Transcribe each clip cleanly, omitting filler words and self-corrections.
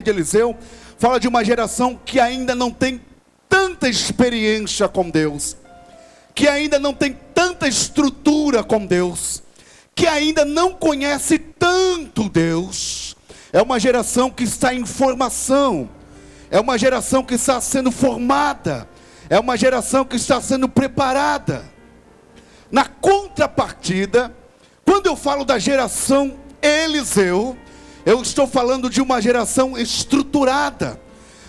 de Eliseu fala de uma geração que ainda não tem tanta experiência com Deus, que ainda não tem tanta estrutura com Deus, que ainda não conhece tanto Deus. É uma geração que está em formação, é uma geração que está sendo formada, é uma geração que está sendo preparada. Na contrapartida, quando eu falo da geração Eliseu, eu estou falando de uma geração estruturada,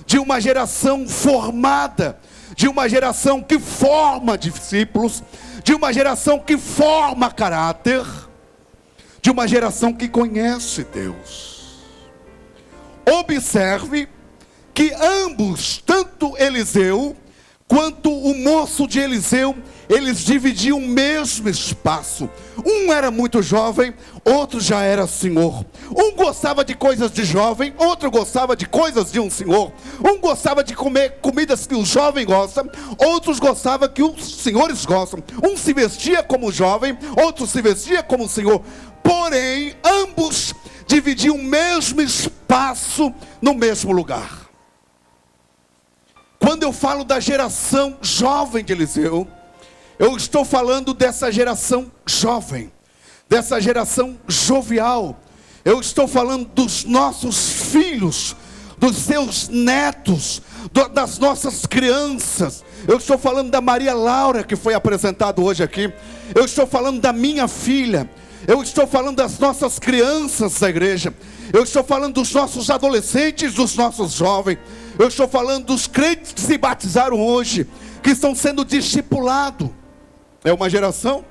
de uma geração formada, de uma geração que forma discípulos, de uma geração que forma caráter, de uma geração que conhece Deus. Observe que ambos, tanto Eliseu quanto o moço de Eliseu, eles dividiam o mesmo espaço. Um era muito jovem, outro já era senhor. Um gostava de coisas de jovem, outro gostava de coisas de um senhor. Um gostava de comer comidas que o jovem gosta, outros gostavam que os senhores gostam. Um se vestia como jovem, outro se vestia como senhor. Porém, ambos dividiam o mesmo espaço no mesmo lugar. Quando eu falo da geração jovem de Eliseu, eu estou falando dessa geração jovem, dessa geração jovial. Eu estou falando dos nossos filhos, dos seus netos, das nossas crianças. Eu estou falando da Maria Laura, que foi apresentada hoje aqui. Eu estou falando da minha filha. Eu estou falando das nossas crianças da igreja. Eu estou falando dos nossos adolescentes, dos nossos jovens. Eu estou falando dos crentes que se batizaram hoje, que estão sendo discipulados. É uma geração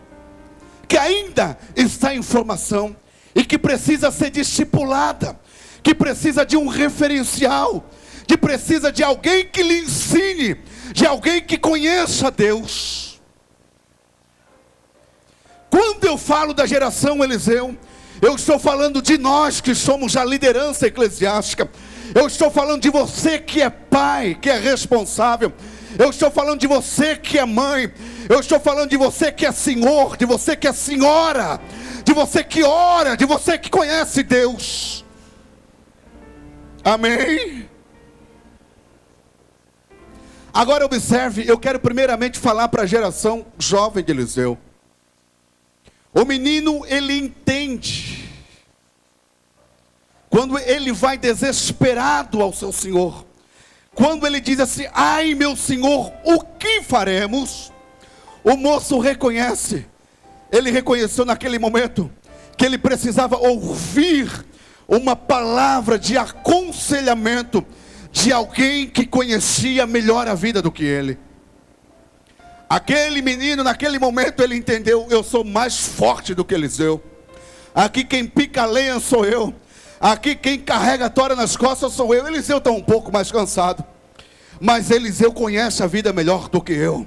que ainda está em formação e que precisa ser discipulada, que precisa de um referencial, que precisa de alguém que lhe ensine, de alguém que conheça Deus. Quando eu falo da geração Eliseu, eu estou falando de nós que somos a liderança eclesiástica. Eu estou falando de você que é pai, que é responsável. Eu estou falando de você que é mãe. Eu estou falando de você que é senhor, de você que é senhora, de você que ora, de você que conhece Deus. Amém? Agora observe, eu quero primeiramente falar para a geração jovem de Eliseu. O menino, ele entende. Quando ele vai desesperado ao seu senhor, quando ele diz assim: ai meu senhor, o que faremos? O moço reconhece, ele reconheceu naquele momento, que ele precisava ouvir uma palavra de aconselhamento, de alguém que conhecia melhor a vida do que ele. Aquele menino, naquele momento, ele entendeu: eu sou mais forte do que Eliseu. Aqui quem pica a lenha sou eu. Aqui quem carrega a tora nas costas sou eu. Eliseu está um pouco mais cansado, mas Eliseu conhece a vida melhor do que eu.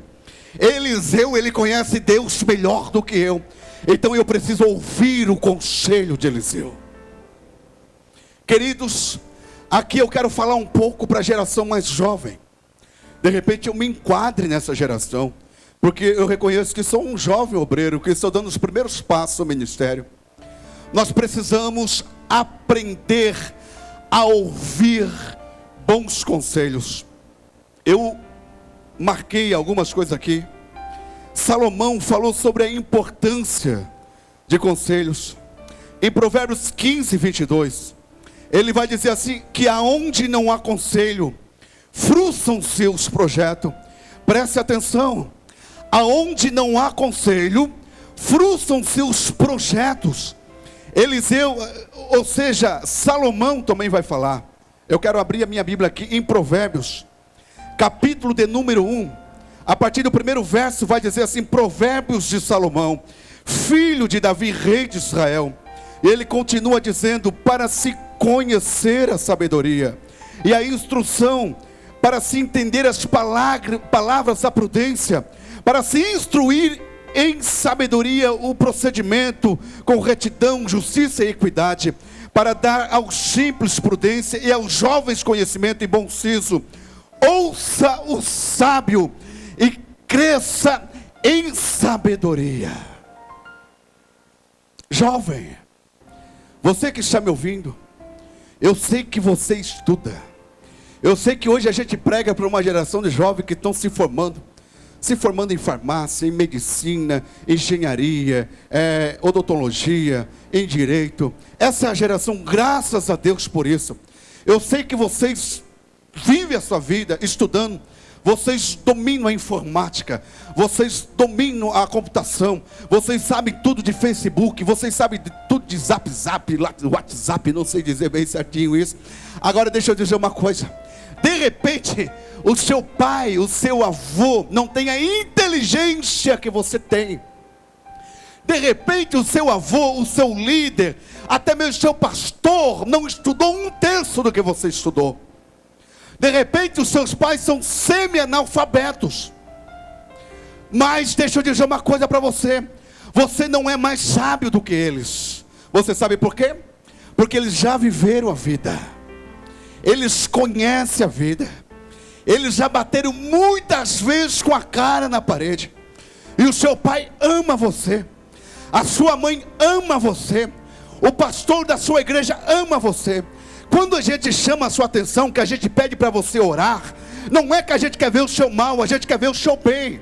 Eliseu, ele conhece Deus melhor do que eu. Então eu preciso ouvir o conselho de Eliseu. Queridos, aqui eu quero falar um pouco para a geração mais jovem. De repente eu me enquadre nessa geração, porque eu reconheço que sou um jovem obreiro, que estou dando os primeiros passos no ministério. Nós precisamos aprender a ouvir bons conselhos. Eu marquei algumas coisas aqui. Salomão falou sobre a importância de conselhos. Em Provérbios 15, 22, ele vai dizer assim, que aonde não há conselho, frustram-se os projetos. Preste atenção. Aonde não há conselho, frustram-se os projetos. Eliseu, ou seja, Salomão também vai falar. Eu quero abrir a minha Bíblia aqui em Provérbios, capítulo de número 1. A partir do primeiro verso vai dizer assim: Provérbios de Salomão, filho de Davi, rei de Israel. E ele continua dizendo: para se conhecer a sabedoria e a instrução, para se entender as palavras da prudência, para se instruir em sabedoria o procedimento, com retidão, justiça e equidade, para dar aos simples prudência e aos jovens conhecimento e bom siso. Ouça o sábio e cresça em sabedoria. Jovem, você que está me ouvindo, Eu sei que você estuda. Eu sei que hoje a gente prega para uma geração de jovens que estão se formando em farmácia, em medicina, engenharia, odontologia, em direito. Essa é a geração, graças a Deus por isso. Eu sei que vocês vivem a sua vida estudando. Vocês dominam a informática, vocês dominam a computação, vocês sabem tudo de Facebook, vocês sabem tudo de Zap, WhatsApp, não sei dizer bem certinho isso. Agora deixa eu dizer uma coisa. De repente, o seu pai, o seu avô não tem a inteligência que você tem. De repente o seu avô, o seu líder, até mesmo o seu pastor não estudou 1/3 do que você estudou. De repente os seus pais são semi-analfabetos. Mas deixa eu dizer uma coisa para você. Você não é mais sábio do que eles. Você sabe por quê? Porque eles já viveram a vida. Eles conhecem a vida. Eles já bateram muitas vezes com a cara na parede. E o seu pai ama você. A sua mãe ama você. O pastor da sua igreja ama você. Quando a gente chama a sua atenção, que a gente pede para você orar, não é que a gente quer ver o seu mal, a gente quer ver o seu bem.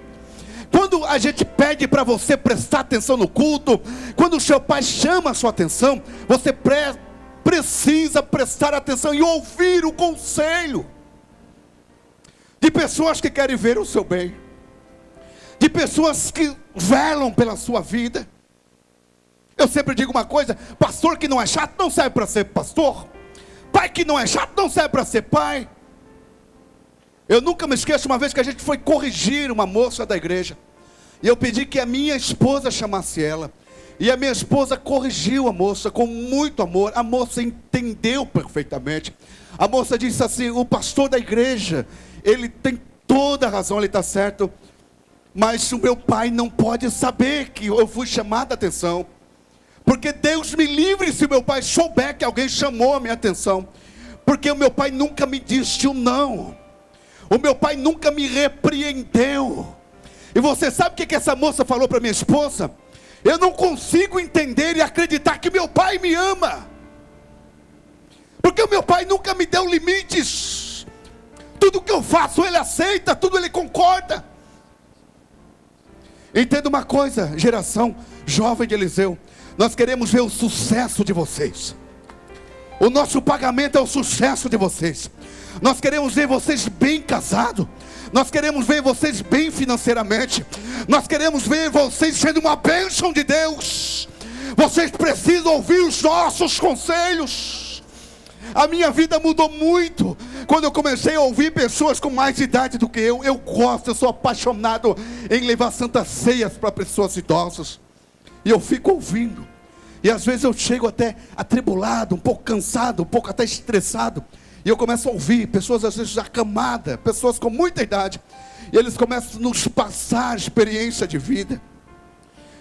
Quando a gente pede para você prestar atenção no culto, quando o seu pai chama a sua atenção, você precisa prestar atenção e ouvir o conselho de pessoas que querem ver o seu bem, de pessoas que velam pela sua vida. Eu sempre digo uma coisa: pastor que não é chato não serve para ser pastor. Pai que não é chato não serve para ser pai. Eu nunca me esqueço uma vez que a gente foi corrigir uma moça da igreja. E eu pedi que a minha esposa chamasse ela. E a minha esposa corrigiu a moça com muito amor. A moça entendeu perfeitamente. A moça disse assim: o pastor da igreja, ele tem toda a razão, ele está certo. Mas o meu pai não pode saber que eu fui chamada a atenção. Porque Deus me livre se meu pai souber que alguém chamou a minha atenção. Porque o meu pai nunca me disse um não. O meu pai nunca me repreendeu. E você sabe o que essa moça falou para minha esposa? Eu não consigo entender e acreditar que meu pai me ama. Porque o meu pai nunca me deu limites. Tudo que eu faço ele aceita, tudo ele concorda. Entenda uma coisa, geração jovem de Eliseu. Nós queremos ver o sucesso de vocês. O nosso pagamento é o sucesso de vocês. Nós queremos ver vocês bem casados. Nós queremos ver vocês bem financeiramente. Nós queremos ver vocês sendo uma bênção de Deus. Vocês precisam ouvir os nossos conselhos. A minha vida mudou muito quando eu comecei a ouvir pessoas com mais idade do que eu. Eu sou apaixonado em levar santas ceias para pessoas idosas. E eu fico ouvindo. E às vezes eu chego até atribulado, um pouco cansado, um pouco até estressado. E eu começo a ouvir pessoas às vezes acamadas, pessoas com muita idade. E eles começam a nos passar experiência de vida.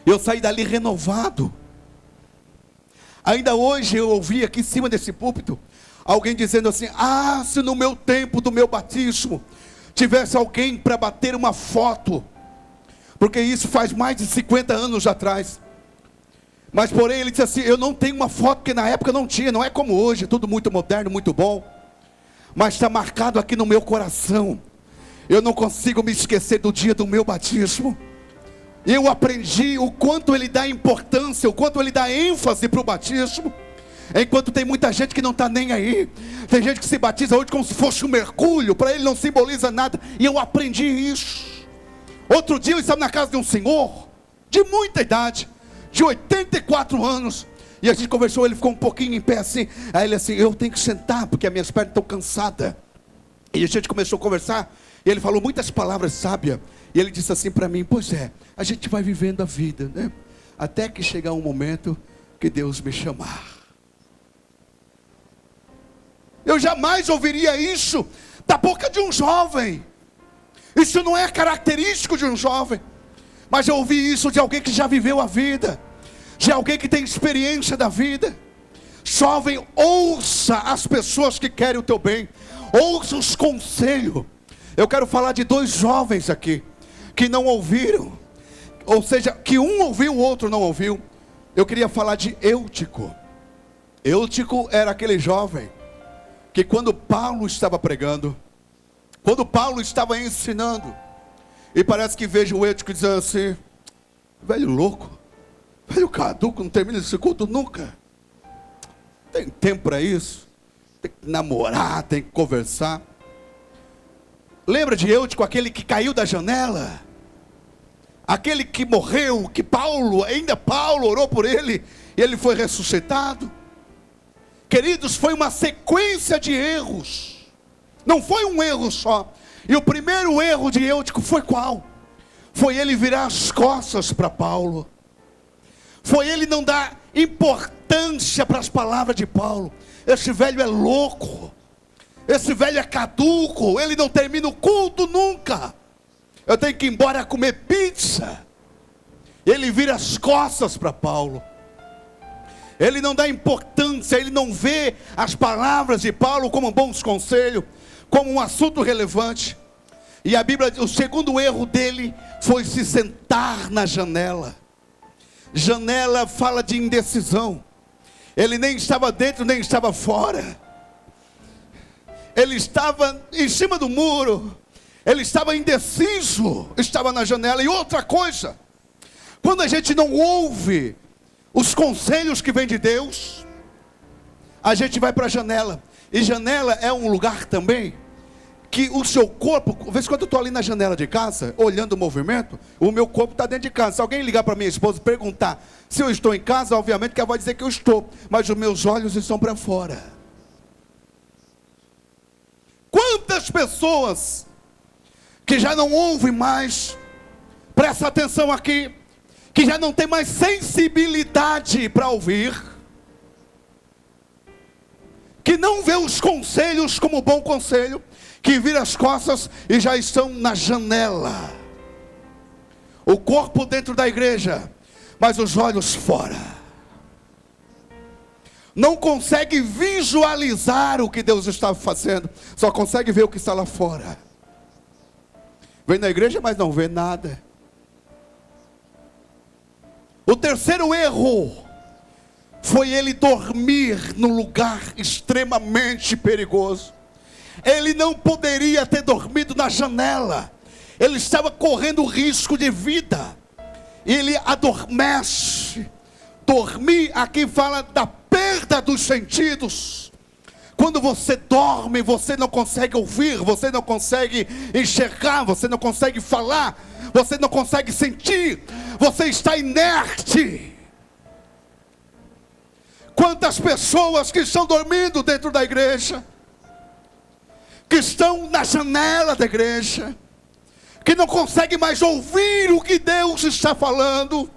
E eu saí dali renovado. Ainda hoje eu ouvi aqui em cima desse púlpito alguém dizendo assim: ah, se no meu tempo do meu batismo tivesse alguém para bater uma foto. Porque isso faz mais de 50 anos atrás. Mas porém ele disse assim: eu não tenho uma foto, porque na época não tinha, não é como hoje, tudo muito moderno, muito bom. Mas está marcado aqui no meu coração. Eu não consigo me esquecer do dia do meu batismo. Eu aprendi o quanto ele dá importância, o quanto ele dá ênfase para o batismo. Enquanto tem muita gente que não está nem aí. Tem gente que se batiza hoje como se fosse um mergulho, para ele não simboliza nada. E eu aprendi isso. Outro dia eu estava na casa de um senhor de muita idade, de 84 anos, e a gente conversou, ele ficou um pouquinho em pé assim. Aí ele assim: eu tenho que sentar porque as minhas pernas estão cansadas. E a gente começou a conversar, e ele falou muitas palavras sábias. E ele disse assim para mim: pois é, a gente vai vivendo a vida, né? Até que chegar um momento que Deus me chamar. Eu jamais ouviria isso da boca de um jovem. Isso não é característico de um jovem. Mas eu ouvi isso de alguém que já viveu a vida, de alguém que tem experiência da vida. Jovem, ouça as pessoas que querem o teu bem. Ouça os conselhos. Eu quero falar de dois jovens aqui que não ouviram. Ou seja, que um ouviu, o outro não ouviu. Eu queria falar de Eutico. Eutico era aquele jovem que quando Paulo estava pregando, quando Paulo estava ensinando, e parece que vejo o Eutico dizendo assim: velho louco, velho caduco, não termina esse culto nunca. Tem tempo para isso, tem que namorar, tem que conversar. Lembra de Eutico, aquele que caiu da janela? Aquele que morreu, que ainda Paulo orou por ele, e ele foi ressuscitado. Queridos, foi uma sequência de erros, não foi um erro só. E o primeiro erro de Eutico foi qual? Foi ele virar as costas para Paulo. Foi ele não dar importância para as palavras de Paulo. Esse velho é louco, esse velho é caduco, ele não termina o culto nunca. Eu tenho que ir embora comer pizza. Ele vira as costas para Paulo. Ele não dá importância, ele não vê as palavras de Paulo como bons conselhos, como um assunto relevante. E a Bíblia, o segundo erro dele foi se sentar na janela. Janela fala de indecisão. Ele nem estava dentro, nem estava fora. Ele estava em cima do muro. Ele estava indeciso, estava na janela. E outra coisa, quando a gente não ouve os conselhos que vêm de Deus, a gente vai para a janela. E janela é um lugar também que o seu corpo, vez quando eu estou ali na janela de casa, olhando o movimento, o meu corpo está dentro de casa. Se alguém ligar para minha esposa e perguntar se eu estou em casa, obviamente que ela vai dizer que eu estou, mas os meus olhos estão para fora. Quantas pessoas que já não ouvem mais, presta atenção aqui, que já não tem mais sensibilidade para ouvir, que não vê os conselhos como bom conselho, que vira as costas e já estão na janela. O corpo dentro da igreja, mas os olhos fora. Não consegue visualizar o que Deus está fazendo, só consegue ver o que está lá fora. Vem na igreja, mas não vê nada. O terceiro erro foi ele dormir num lugar extremamente perigoso. Ele não poderia ter dormido na janela. Ele estava correndo risco de vida. Ele adormece. Dormir aqui fala da perda dos sentidos. Quando você dorme, você não consegue ouvir, você não consegue enxergar, você não consegue falar, você não consegue sentir, você está inerte. Quantas pessoas que estão dormindo dentro da igreja, que estão na janela da igreja, que não conseguem mais ouvir o que Deus está falando.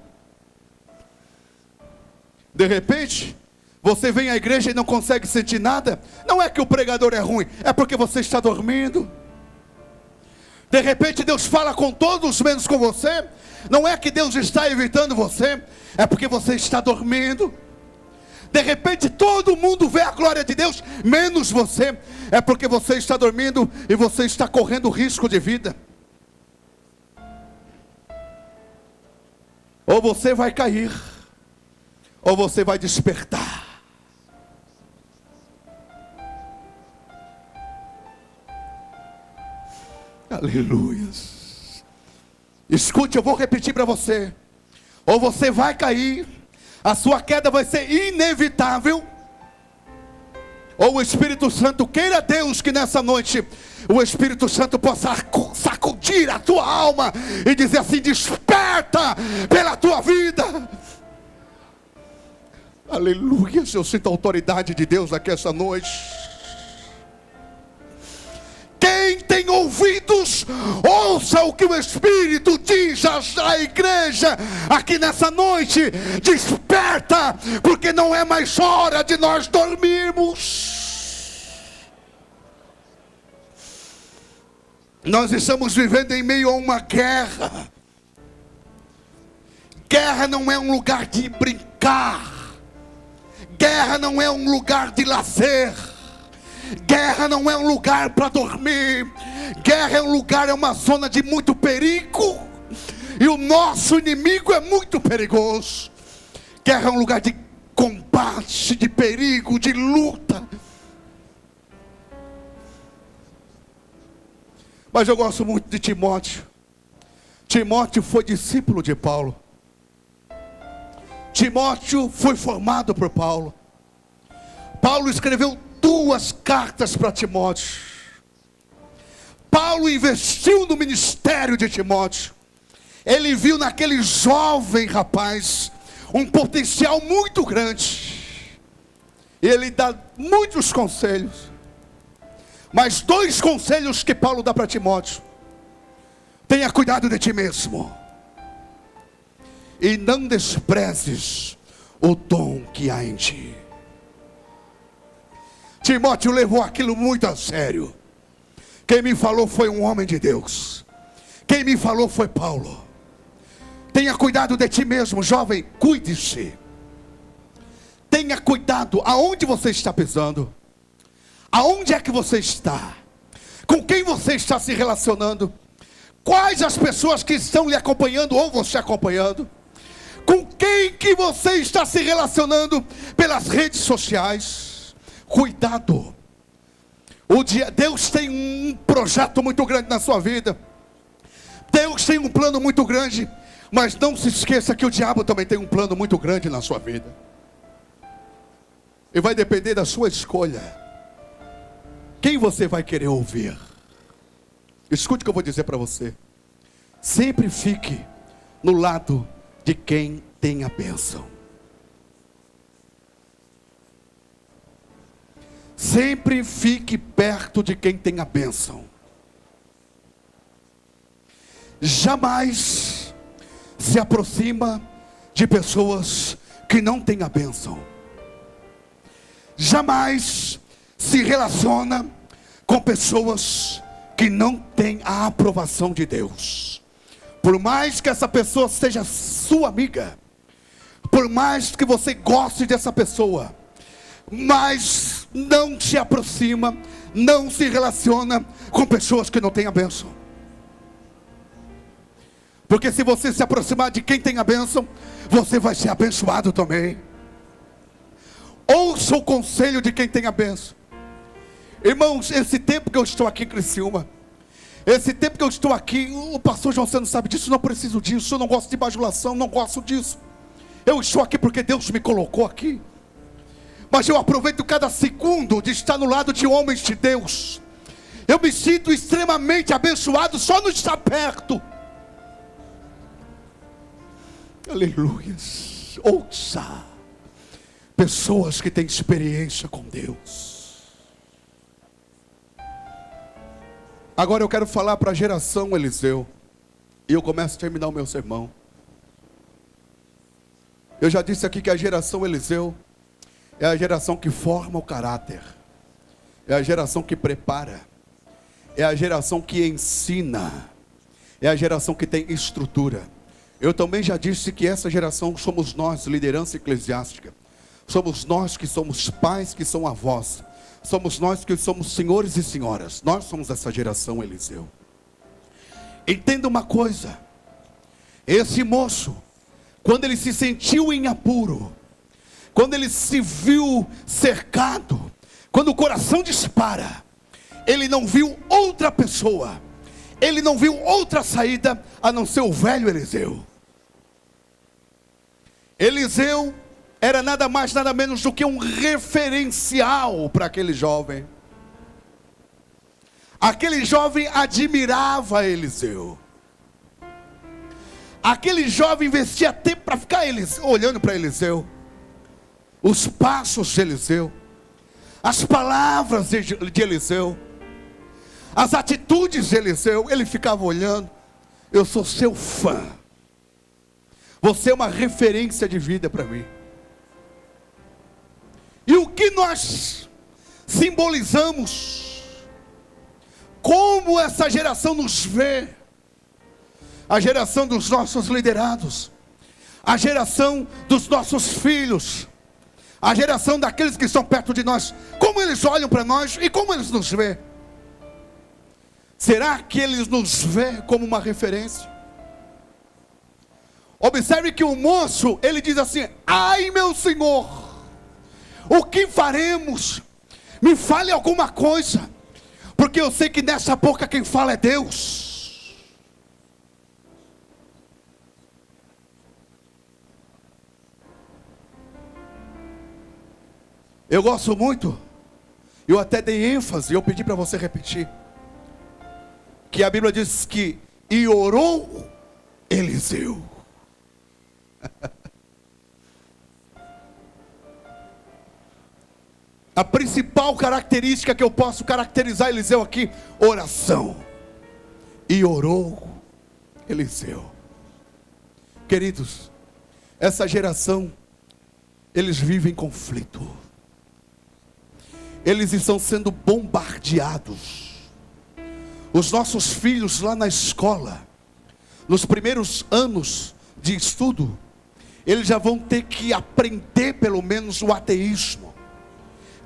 De repente, você vem à igreja e não consegue sentir nada. Não é que o pregador é ruim, é porque você está dormindo. De repente Deus fala com todos menos com você. Não é que Deus está evitando você, é porque você está dormindo. De repente todo mundo vê a glória de Deus, menos você, é porque você está dormindo e você está correndo risco de vida. Ou você vai cair, ou você vai despertar. Aleluias. Escute, eu vou repetir para você. Ou você vai cair, a sua queda vai ser inevitável, ou o Espírito Santo, queira Deus que nessa noite o Espírito Santo possa sacudir a tua alma e dizer assim: desperta pela tua vida. Aleluia. Eu sinto a autoridade de Deus aqui essa noite. Quem tem ouvidos, ouça o que o Espírito diz à igreja aqui nessa noite. Desperta, porque não é mais hora de nós dormirmos. Nós estamos vivendo em meio a uma guerra. Guerra não é um lugar de brincar. Guerra não é um lugar de lazer. Guerra não é um lugar para dormir. Guerra é um lugar, é uma zona de muito perigo. E o nosso inimigo é muito perigoso. Guerra é um lugar de combate, de perigo, de luta. Mas eu gosto muito de Timóteo. Timóteo foi discípulo de Paulo. Timóteo foi formado por Paulo. Paulo escreveu 2 cartas para Timóteo. Paulo investiu no ministério de Timóteo. Ele viu naquele jovem rapaz um potencial muito grande. Ele dá muitos conselhos. Mas 2 conselhos que Paulo dá para Timóteo: tenha cuidado de ti mesmo, e não desprezes o dom que há em ti. Timóteo levou aquilo muito a sério. Quem me falou foi um homem de Deus. Quem me falou foi Paulo. Tenha cuidado de ti mesmo, jovem, cuide-se. Tenha cuidado aonde você está pisando. Aonde é que você está? Com quem você está se relacionando? Quais as pessoas que estão lhe acompanhando ou você acompanhando? Com quem que você está se relacionando pelas redes sociais? Cuidado. Deus tem um projeto muito grande na sua vida. Deus tem um plano muito grande. Mas não se esqueça que o diabo também tem um plano muito grande na sua vida. E vai depender da sua escolha. Quem você vai querer ouvir? Escute o que eu vou dizer para você. Sempre fique no lado de quem tem a bênção. Sempre fique perto de quem tem a bênção. Jamais se aproxima de pessoas que não têm a bênção. Jamais se relaciona com pessoas que não têm a aprovação de Deus. Por mais que essa pessoa seja sua amiga, por mais que você goste dessa pessoa, mas não se aproxima, não se relaciona com pessoas que não têm a bênção. Porque se você se aproximar de quem tem a bênção, você vai ser abençoado também. Ouça o conselho de quem tem a bênção. Irmãos, esse tempo que eu estou aqui em Criciúma, esse tempo que eu estou aqui, o pastor João, você não sabe disso, eu não preciso disso, eu não gosto de bajulação, não gosto disso. Eu estou aqui porque Deus me colocou aqui. Mas eu aproveito cada segundo de estar no lado de homens de Deus. Eu me sinto extremamente abençoado só no estar perto. Aleluias. Ouça pessoas que têm experiência com Deus. Agora eu quero falar para a geração Eliseu. E eu começo a terminar o meu sermão. Eu já disse aqui que a geração Eliseu é a geração que forma o caráter. É a geração que prepara. É a geração que ensina. É a geração que tem estrutura. Eu também já disse que essa geração somos nós, liderança eclesiástica. Somos nós que somos pais, que são avós. Somos nós que somos senhores e senhoras. Nós somos essa geração Eliseu. Entenda uma coisa. Esse moço, quando ele se sentiu em apuro, quando ele se viu cercado, quando o coração dispara, ele não viu outra pessoa, ele não viu outra saída a não ser o velho Eliseu. Eliseu era nada mais, nada menos do que um referencial para aquele jovem. Aquele jovem admirava Eliseu. Aquele jovem investia tempo para ficar olhando para Eliseu. Os passos de Eliseu. As palavras de Eliseu. As atitudes de Eliseu. Ele ficava olhando. Eu sou seu fã. Você é uma referência de vida para mim. E o que nós simbolizamos? Como essa geração nos vê? A geração dos nossos liderados, a geração dos nossos filhos, a geração daqueles que estão perto de nós. Como eles olham para nós e como eles nos vê? Será que eles nos vê como uma referência? Observe que o moço, ele diz assim: ai meu Senhor, o que faremos? Me fale alguma coisa, Porque eu sei que nessa boca quem fala é Deus. Eu gosto muito, eu até dei ênfase, eu pedi para você repetir, que a Bíblia diz que, e orou Eliseu. A principal característica que eu posso caracterizar Eliseu aqui, oração. E orou Eliseu. Queridos, essa geração, eles vivem conflito. Eles estão sendo bombardeados. Os nossos filhos lá na escola, nos primeiros anos de estudo, eles já vão ter que aprender pelo menos o ateísmo.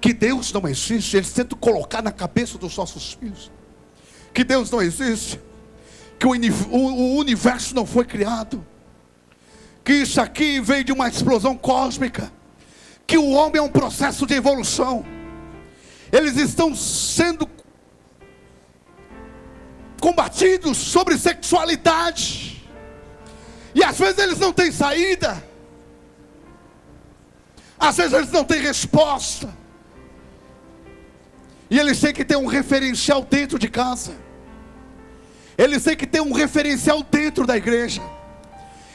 Que Deus não existe. Eles tentam colocar na cabeça dos nossos filhos que Deus não existe, que o universo não foi criado, que isso aqui veio de uma explosão cósmica, que o homem é um processo de evolução. Eles estão sendo combatidos sobre sexualidade, e às vezes eles não têm saída, às vezes eles não têm resposta, e eles têm que ter um referencial dentro de casa, eles têm que ter um referencial dentro da igreja,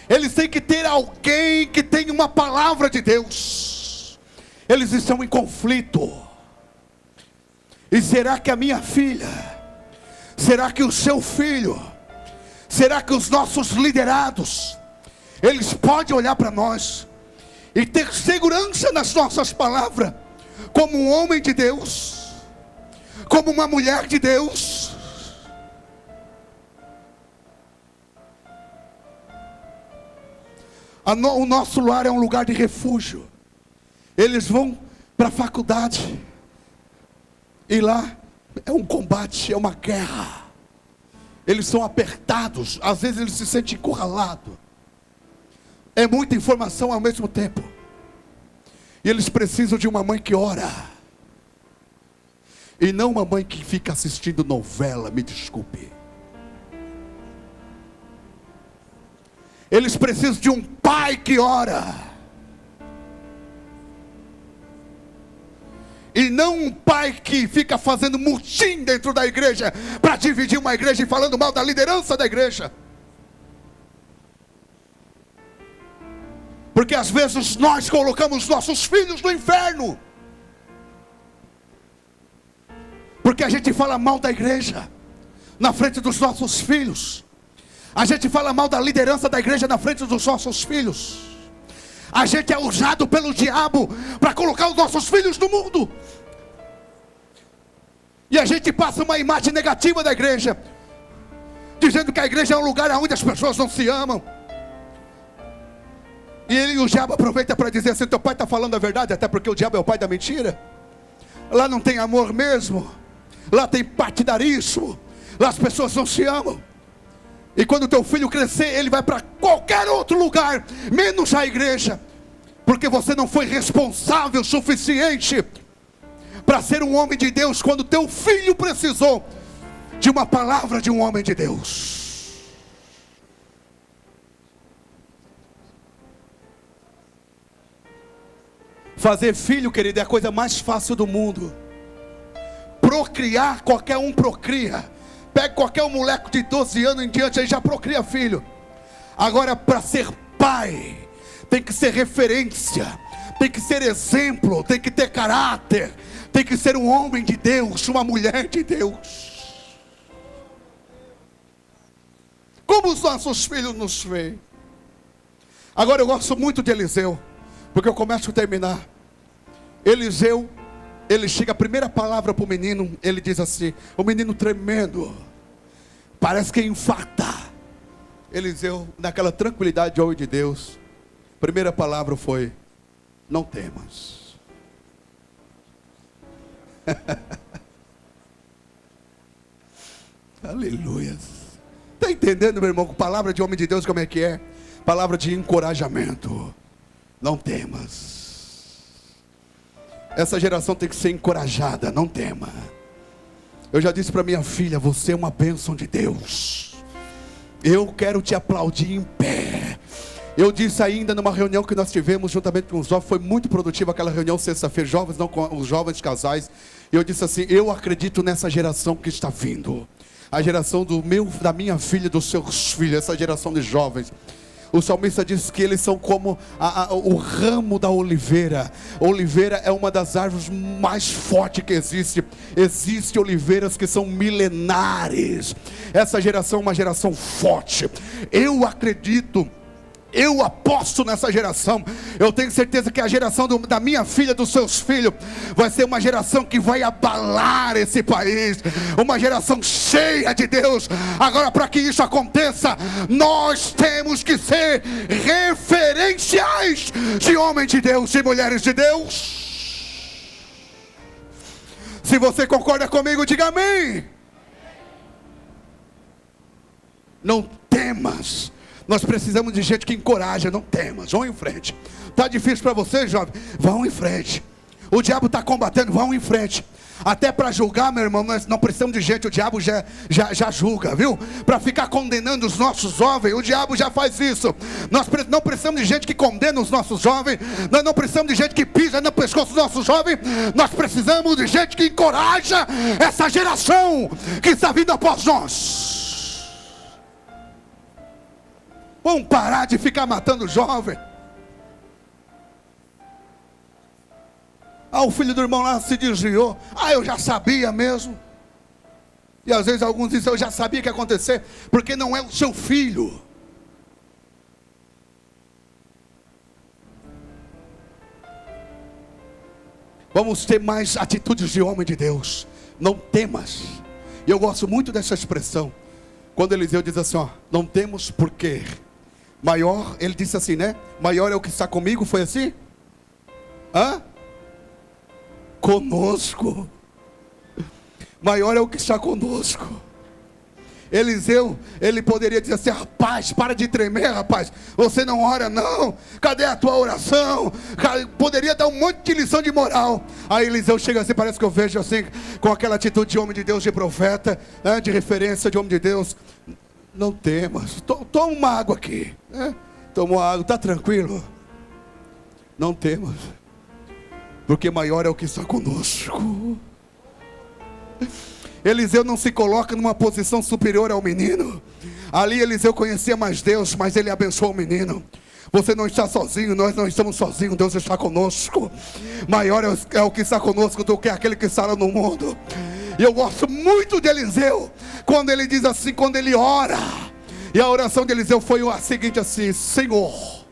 eles têm que ter alguém que tenha uma palavra de Deus. Eles estão em conflito. E será que a minha filha, será que o seu filho, será que os nossos liderados, eles podem olhar para nós e ter segurança nas nossas palavras, como um homem de Deus, como uma mulher de Deus? O nosso lar é um lugar de refúgio. Eles vão para a faculdade, e lá é um combate, é uma guerra. Eles são apertados, às vezes eles se sentem encurralados. É muita informação ao mesmo tempo. E eles precisam de uma mãe que ora. E não uma mãe que fica assistindo novela, me desculpe. Eles precisam de um pai que ora. E não um pai que fica fazendo mutim dentro da igreja, para dividir uma igreja e falando mal da liderança da igreja. Porque às vezes nós colocamos nossos filhos no inferno, porque a gente fala mal da igreja na frente dos nossos filhos. A gente fala mal da liderança da igreja na frente dos nossos filhos. A gente é usado pelo diabo para colocar os nossos filhos no mundo. E a gente passa uma imagem negativa da igreja, dizendo que a igreja é um lugar onde as pessoas não se amam. E o diabo aproveita para dizer assim: teu pai está falando a verdade, até porque o diabo é o pai da mentira. Lá não tem amor mesmo, lá tem partidarismo, lá as pessoas não se amam. E quando teu filho crescer, ele vai para qualquer outro lugar, menos a igreja, porque você não foi responsável o suficiente para ser um homem de Deus, quando teu filho precisou de uma palavra de um homem de Deus. Fazer filho, querido, é a coisa mais fácil do mundo. Procriar, qualquer um procria. Pega qualquer moleque de 12 anos em diante, aí já procria filho. Agora, para ser pai, tem que ser referência, tem que ser exemplo, tem que ter caráter, tem que ser um homem de Deus, uma mulher de Deus. Como os nossos filhos nos veem. Agora eu gosto muito de Eliseu, porque eu começo a terminar. Eliseu, ele chega, a primeira palavra para o menino, ele diz assim, o menino tremendo, parece que infarta. Eliseu, naquela tranquilidade de homem de Deus, primeira palavra foi: não temas. Aleluia. Está entendendo, meu irmão, com palavra de homem de Deus como é que é? Palavra de encorajamento. Não temas. Essa geração tem que ser encorajada, não tema. Eu já disse para minha filha: você é uma bênção de Deus. Eu quero te aplaudir em pé. Eu disse ainda numa reunião que nós tivemos juntamente com os jovens, foi muito produtiva aquela reunião sexta-feira, jovens, não com os jovens casais. E eu disse assim: eu acredito nessa geração que está vindo, a geração da minha filha, dos seus filhos, essa geração de jovens. O salmista diz que eles são como o ramo da oliveira. A oliveira é uma das árvores mais fortes que existe. Existem oliveiras que são milenares. Essa geração é uma geração forte. Eu acredito, eu aposto nessa geração. Eu tenho certeza que a geração da minha filha, dos seus filhos, vai ser uma geração que vai abalar esse país. Uma geração cheia de Deus. Agora, para que isso aconteça, nós temos que ser referenciais de homens de Deus e mulheres de Deus. Se você concorda comigo, diga amém. Não temas. Nós precisamos de gente que encoraja. Não temas, vão em frente. Está difícil para você, jovem? Vão em frente. O diabo está combatendo, vão em frente. Até para julgar, meu irmão, nós não precisamos de gente. O diabo já julga, viu? Para ficar condenando os nossos jovens, o diabo já faz isso. Nós não precisamos de gente que condena os nossos jovens. Nós não precisamos de gente que pisa no pescoço dos nossos jovens. Nós precisamos de gente que encoraja essa geração que está vindo após nós. Vamos parar de ficar matando jovem. O filho do irmão lá se desviou. Eu já sabia mesmo. E às vezes alguns dizem: eu já sabia que ia acontecer, porque não é o seu filho. Vamos ter mais atitudes de homem de Deus. Não temas. E eu gosto muito dessa expressão. Quando Eliseu diz assim: não temos porque maior, ele disse assim, né? Maior é o que está comigo, foi assim? Conosco. Maior é o que está conosco. Eliseu, ele poderia dizer assim: rapaz, para de tremer, rapaz. Você não ora não. Cadê a tua oração? Poderia dar um monte de lição de moral. Aí Eliseu chega assim, parece que eu vejo assim, com aquela atitude de homem de Deus, de profeta, né? De referência de homem de Deus. Não temas, toma uma água aqui, né? Toma uma água, está tranquilo? Não temas, porque maior é o que está conosco. Eliseu não se coloca numa posição superior ao menino. Ali Eliseu conhecia mais Deus, mas ele abençoou o menino. Você não está sozinho, nós não estamos sozinhos, Deus está conosco. Maior é o que está conosco do que aquele que está lá no mundo. E eu gosto muito de Eliseu, quando ele diz assim, quando ele ora. E a oração de Eliseu foi a seguinte assim: Senhor,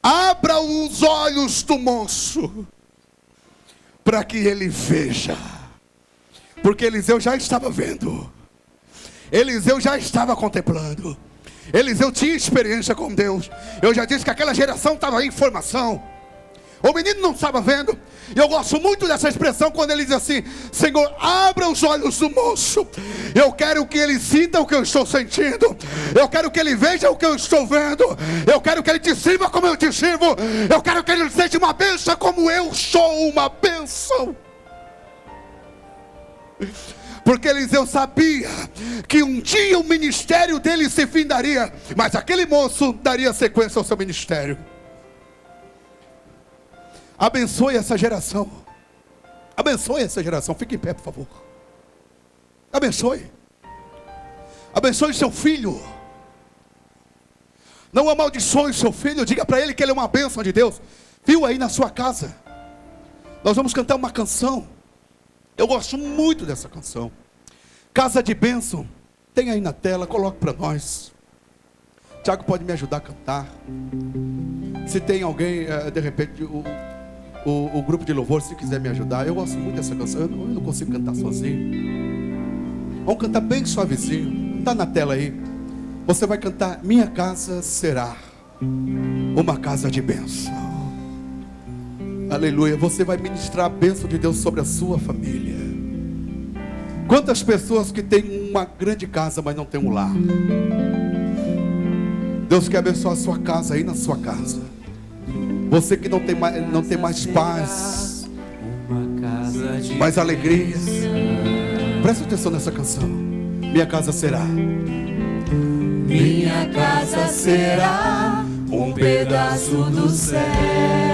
abra os olhos do moço, para que ele veja. Porque Eliseu já estava vendo. Eliseu já estava contemplando. Eliseu tinha experiência com Deus. Eu já disse que aquela geração estava em formação. O menino não estava vendo. E eu gosto muito dessa expressão quando ele diz assim: Senhor, abra os olhos do moço. Eu quero que ele sinta o que eu estou sentindo. Eu quero que ele veja o que eu estou vendo. Eu quero que ele te sirva como eu te sirvo. Eu quero que ele seja uma bênção como eu sou uma bênção. Porque Eliseu sabia que um dia o ministério dele se findaria, mas aquele moço daria sequência ao seu ministério. Abençoe essa geração. Abençoe essa geração. Fique em pé, por favor. Abençoe. Abençoe seu filho. Não amaldiçoe seu filho. Diga para ele que ele é uma bênção de Deus. Viu aí na sua casa? Nós vamos cantar uma canção. Eu gosto muito dessa canção. Casa de Bênção. Tem aí na tela, coloque para nós. Tiago pode me ajudar a cantar. Se tem alguém, de repente, o grupo de louvor, se quiser me ajudar. Eu gosto muito dessa canção. Eu não consigo cantar sozinho. Vamos cantar bem suavezinho. Está na tela aí. Você vai cantar: minha casa será uma casa de bênção. Aleluia. Você vai ministrar a bênção de Deus sobre a sua família. Quantas pessoas que têm uma grande casa, mas não têm um lar? Deus quer abençoar a sua casa aí na sua casa. Você que não tem mais paz, mais alegrias. Presta atenção nessa canção. Minha casa será. Minha casa será um pedaço do céu.